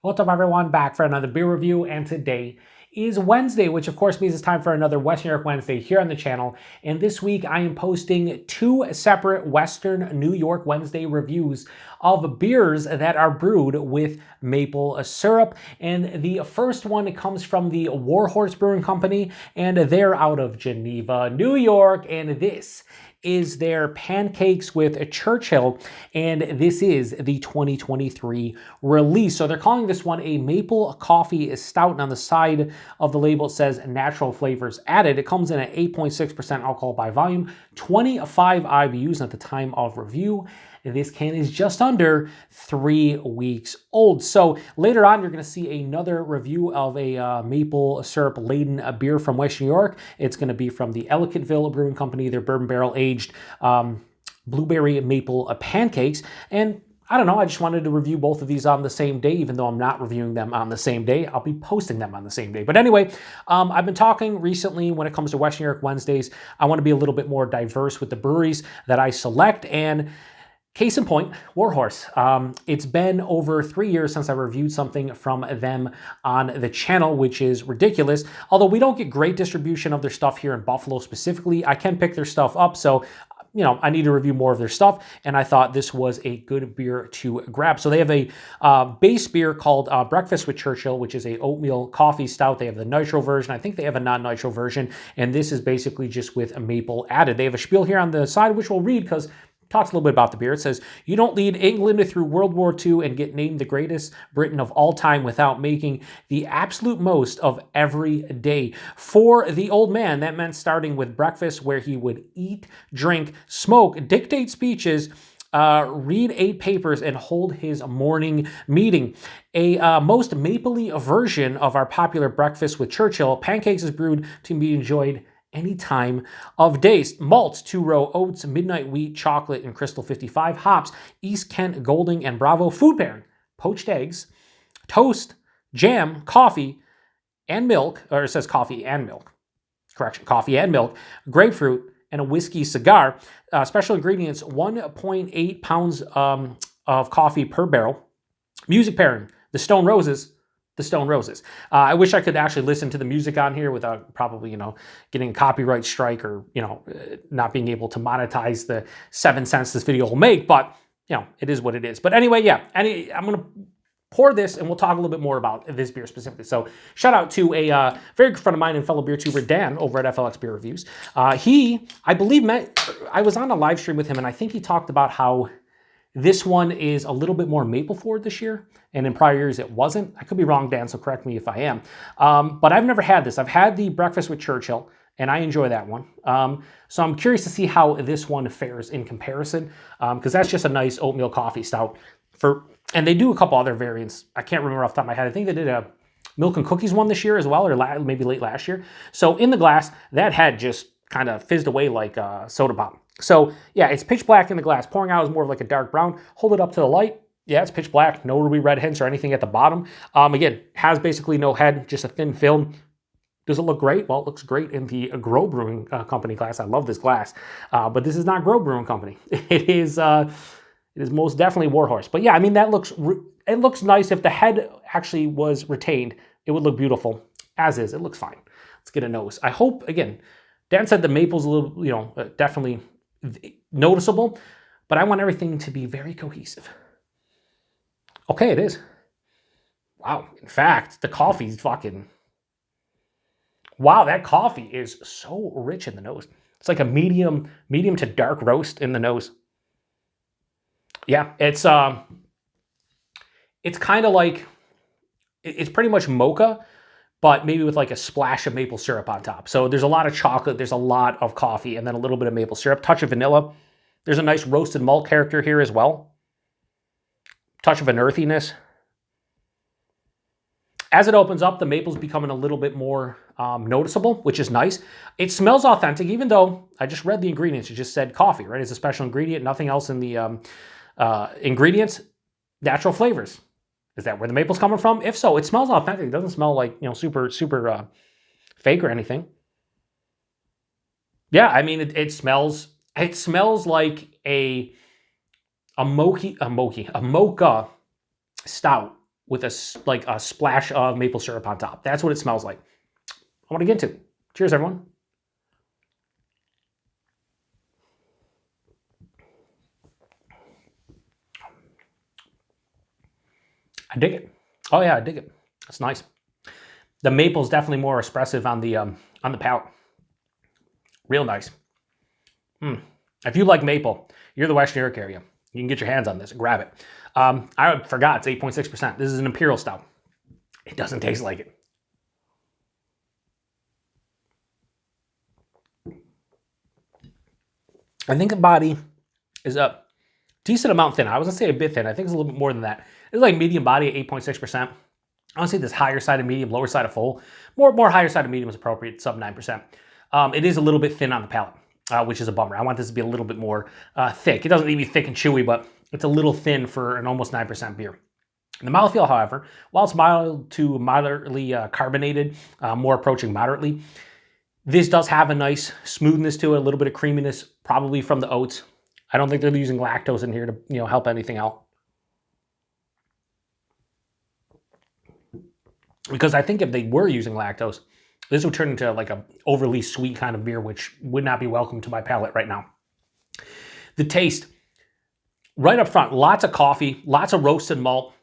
What's up, everyone? Back for another beer review, and today is Wednesday, which of course means it's time for another Western New York Wednesday here on the channel. And this week I am posting two separate Western New York Wednesday reviews of beers that are brewed with maple syrup. And the first one comes from the War Horse Brewing Company, and they're out of Geneva, New York, and this is their Pancakes with Churchill, and this is the 2023 release. So they're calling this one a maple coffee stout, and on the side of the label it says natural flavors added. It comes in at 8.6% alcohol by volume, 25 IBUs at the time of review. This can is just under 3 weeks old. So later on, you're going to see another review of a maple syrup laden beer from Western New York. It's going to be from the Ellicottville Brewing Company, their bourbon barrel aged blueberry maple pancakes. And I don't know, I just wanted to review both of these on the same day, even though I'm not reviewing them on the same day. I'll be posting them on the same day. But anyway, I've been talking recently when it comes to Western New York Wednesdays, I want to be a little bit more diverse with the breweries that I select. And case in point, War Horse. It's been over 3 years since I reviewed something from them on the channel, which is ridiculous. Although we don't get great distribution of their stuff here in Buffalo specifically, I can pick their stuff up. So, you know, I need to review more of their stuff, and I thought this was a good beer to grab. So they have a base beer called Breakfast with Churchill, which is a oatmeal coffee stout. They have the nitro version. I think they have a non-nitro version, and this is basically just with a maple added. They have a spiel here on the side, which we'll read because talks a little bit about the beer. It says, "You don't lead England through World War II and get named the greatest Briton of all time without making the absolute most of every day." For the old man, that meant starting with breakfast, where he would eat, drink, smoke, dictate speeches, read 8 papers, and hold his morning meeting. A most mapley version of our popular Breakfast with Churchill, Pancakes is brewed to be enjoyed any time of days. Malts, 2-row oats, midnight wheat, chocolate, and Crystal 55. Hops, East Kent, Golding, and Bravo. Food pairing, poached eggs, toast, jam, coffee, and milk, or it says coffee and milk. Correction, coffee and milk, grapefruit, and a whiskey cigar. Special ingredients, 1.8 pounds of coffee per barrel. Music pairing, the Stone Roses. The Stone Roses. I wish I could actually listen to the music on here without probably, getting a copyright strike or, not being able to monetize the 7 cents this video will make, but, it is what it is. But anyway, yeah, I'm going to pour this and we'll talk a little bit more about this beer specifically. So shout out to a very good friend of mine and fellow beer tuber, Dan, over at FLX Beer Reviews. I believe, I was on a live stream with him, and I think he talked about how this one is a little bit more maple forward this year, and in prior years it wasn't. I could be wrong, Dan, so correct me if I am. But I've never had this. I've had the Breakfast with Churchill, and I enjoy that one. So I'm curious to see how this one fares in comparison, because that's just a nice oatmeal coffee stout. And they do a couple other variants. I can't remember off the top of my head. I think they did a milk and cookies one this year as well, or maybe late last year. So in the glass, that head just kind of fizzed away like soda pop. So yeah, it's pitch black in the glass. Pouring out is more of like a dark brown. Hold it up to the light. Yeah, it's pitch black. No ruby red hints or anything at the bottom. Again, has basically no head, just a thin film. Does it look great? Well, it looks great in the Grow Brewing Company glass. I love this glass, but this is not Grow Brewing Company. It is most definitely War Horse. But yeah, I mean, it looks nice. If the head actually was retained, it would look beautiful. As is, it looks fine. Let's get a nose. I hope, again, Dan said the maple's a little, definitely noticeable, but I want everything to be very cohesive. Okay, it is. Wow. In fact, the coffee's fucking... Wow, that coffee is so rich in the nose. It's like a medium to dark roast in the nose. Yeah, it's kind of like... It's pretty much mocha, but maybe with like a splash of maple syrup on top. So there's a lot of chocolate, there's a lot of coffee, and then a little bit of maple syrup, touch of vanilla. There's a nice roasted malt character here as well. Touch of an earthiness. As it opens up, the maple's becoming a little bit more noticeable, which is nice. It smells authentic, even though I just read the ingredients. It just said coffee, right? It's a special ingredient, nothing else in the ingredients. Natural flavors. Is that where the maple's coming from? If so, it smells authentic. It doesn't smell like, super fake or anything. Yeah, I mean, it smells like a mocha stout with like a splash of maple syrup on top. That's what it smells like. I want to get into. Cheers, everyone. I dig it. Oh yeah, I dig it. That's nice. The maple is definitely more expressive on the palate. Real nice. If you like maple, you're the West New York area, you can get your hands on this and grab it. I forgot, it's 8.6%. This is an Imperial Stout. It doesn't taste like it. I think the body is a decent amount thin. I was gonna say a bit thin. I think it's a little bit more than that. It's like medium body at 8.6%. I would say this higher side of medium, lower side of full. More higher side of medium is appropriate, sub 9%. It is a little bit thin on the palate, which is a bummer. I want this to be a little bit more thick. It doesn't need to be thick and chewy, but it's a little thin for an almost 9% beer. The mouthfeel, however, while it's mild to moderately carbonated, more approaching moderately, this does have a nice smoothness to it, a little bit of creaminess, probably from the oats. I don't think they're using lactose in here to help anything out. Because I think if they were using lactose, this would turn into like a overly sweet kind of beer, which would not be welcome to my palate right now. The taste, right up front, lots of coffee, lots of roasted malt.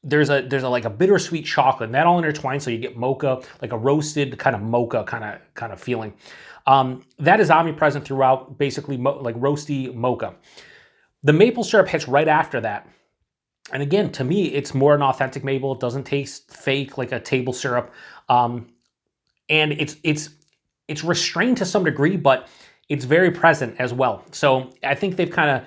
There's a like a bittersweet chocolate, and that all intertwined, so you get mocha, like a roasted kind of mocha kind of feeling. That is omnipresent throughout, basically like roasty mocha. The maple syrup hits right after that. And again, to me, it's more an authentic maple. It doesn't taste fake like a table syrup. And it's restrained to some degree, but it's very present as well. So I think they've kind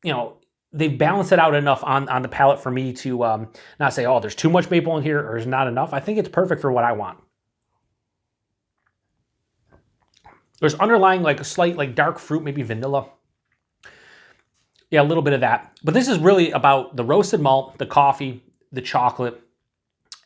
of, they've balanced it out enough on the palate for me to not say, oh, there's too much maple in here or there's not enough. I think it's perfect for what I want. There's underlying like a slight like dark fruit, maybe vanilla. Yeah, a little bit of that. But this is really about the roasted malt, the coffee, the chocolate,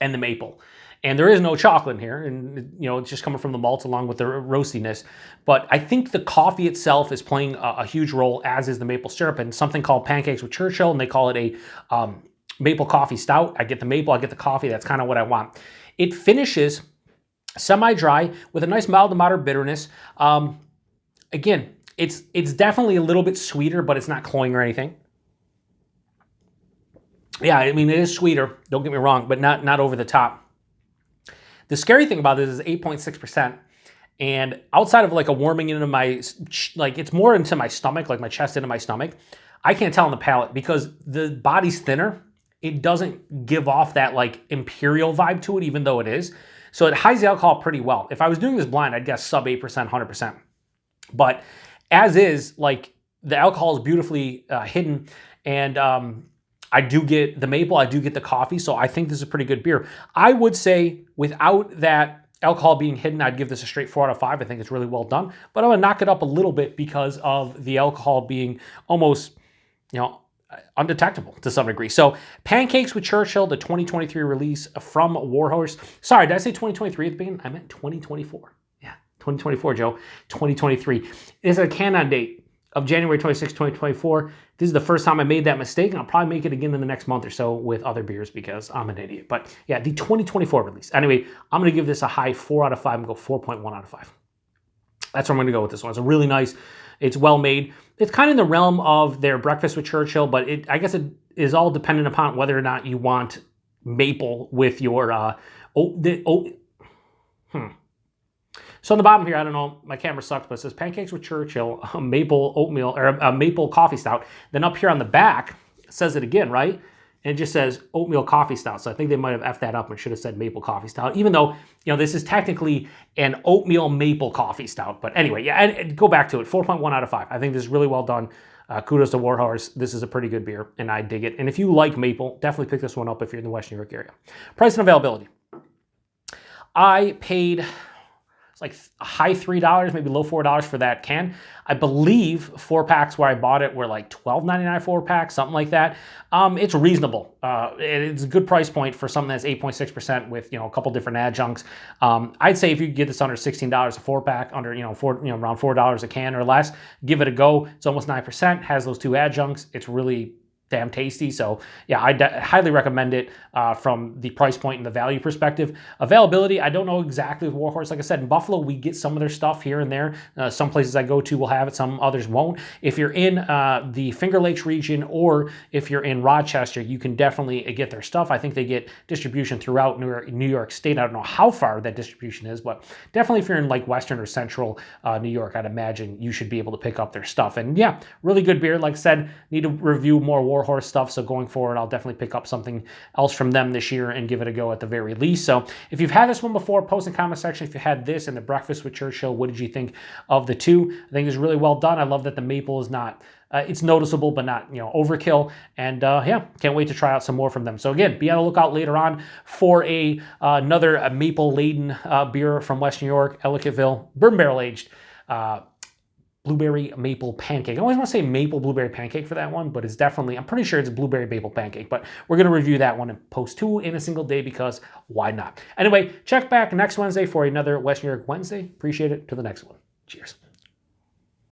and the maple. And there is no chocolate in here, and it's just coming from the malt along with the roastiness. But I think the coffee itself is playing a huge role, as is the maple syrup, and something called Pancakes with Churchill, and they call it a maple coffee stout. I get the maple, I get the coffee. That's kind of what I want. It finishes semi-dry with a nice mild to moderate bitterness. Again, it's definitely a little bit sweeter, but it's not cloying or anything. Yeah, I mean, it is sweeter, don't get me wrong, but not over the top. The scary thing about this is 8.6%, and outside of like a warming into my, like it's more into my stomach, like my chest into my stomach, I can't tell on the palate because the body's thinner. It doesn't give off that like imperial vibe to it, even though it is. So it hides the alcohol pretty well. If I was doing this blind, I'd guess sub 8%, 100%. But as is, like the alcohol is beautifully hidden, and I do get the maple, I do get the coffee, so I think this is a pretty good beer. I would say without that alcohol being hidden, I'd give this a straight 4 out of 5. I think it's really well done, but I'm gonna knock it up a little bit because of the alcohol being almost, undetectable to some degree. So Pancakes with Churchill, the 2023 release from War Horse. Sorry, did I say 2023 at the beginning? I meant 2024. Yeah, 2024, Joe. 2023. It's a can-on date of January 26, 2024. This is the first time I made that mistake, and I'll probably make it again in the next month or so with other beers because I'm an idiot. But yeah, the 2024 release. Anyway, I'm going to give this a high 4 out of 5 and go 4.1 out of 5. That's where I'm going to go with this one. It's a really nice, it's well made. It's kind of in the realm of their Breakfast with Churchill, but I guess it is all dependent upon whether or not you want maple with your So on the bottom here, I don't know, my camera sucks, but it says Pancakes with Churchill, maple oatmeal, or a maple coffee stout. Then up here on the back, it says it again, right? And it just says oatmeal coffee stout. So I think they might have effed that up and should have said maple coffee stout, even though, this is technically an oatmeal maple coffee stout. But anyway, yeah, and go back to it, 4.1 out of 5. I think this is really well done. Kudos to War Horse. This is a pretty good beer, and I dig it. And if you like maple, definitely pick this one up if you're in the West New York area. Price and availability. I paid... It's like high $3, maybe low $4 for that can. I believe 4-packs where I bought it were like $12.99 4-pack, something like that. It's reasonable. It's a good price point for something that's 8.6% with a couple different adjuncts. I'd say if you get this under $16 a 4-pack, under around $4 a can or less, give it a go. It's almost 9%. Has those 2 adjuncts. It's really damn tasty. So yeah, I highly recommend it from the price point and the value perspective. Availability, I don't know exactly with War Horse. Like I said, in Buffalo, we get some of their stuff here and there. Some places I go to will have it, some others won't. If you're in the Finger Lakes region or if you're in Rochester, you can definitely get their stuff. I think they get distribution throughout New York State. I don't know how far that distribution is, but definitely if you're in like Western or Central New York, I'd imagine you should be able to pick up their stuff. And yeah, really good beer. Like I said, need to review more War Horse stuff, so going forward I'll definitely pick up something else from them this year and give it a go at the very least. So if you've had this one before, post in the comment section if you had this and the breakfast with Churchill. What did you think of the two? I think it's really well done. I love that the maple is not it's noticeable but not overkill, and yeah, can't wait to try out some more from them. So again, be on the lookout later on for another maple laden beer from West New York, Ellicottville, bourbon barrel aged blueberry maple pancake. I always want to say maple blueberry pancake for that one, but it's definitely, I'm pretty sure it's blueberry maple pancake, but we're going to review that one and post 2 in a single day because why not? Anyway, check back next Wednesday for another West New York Wednesday. Appreciate it. To the next one. Cheers.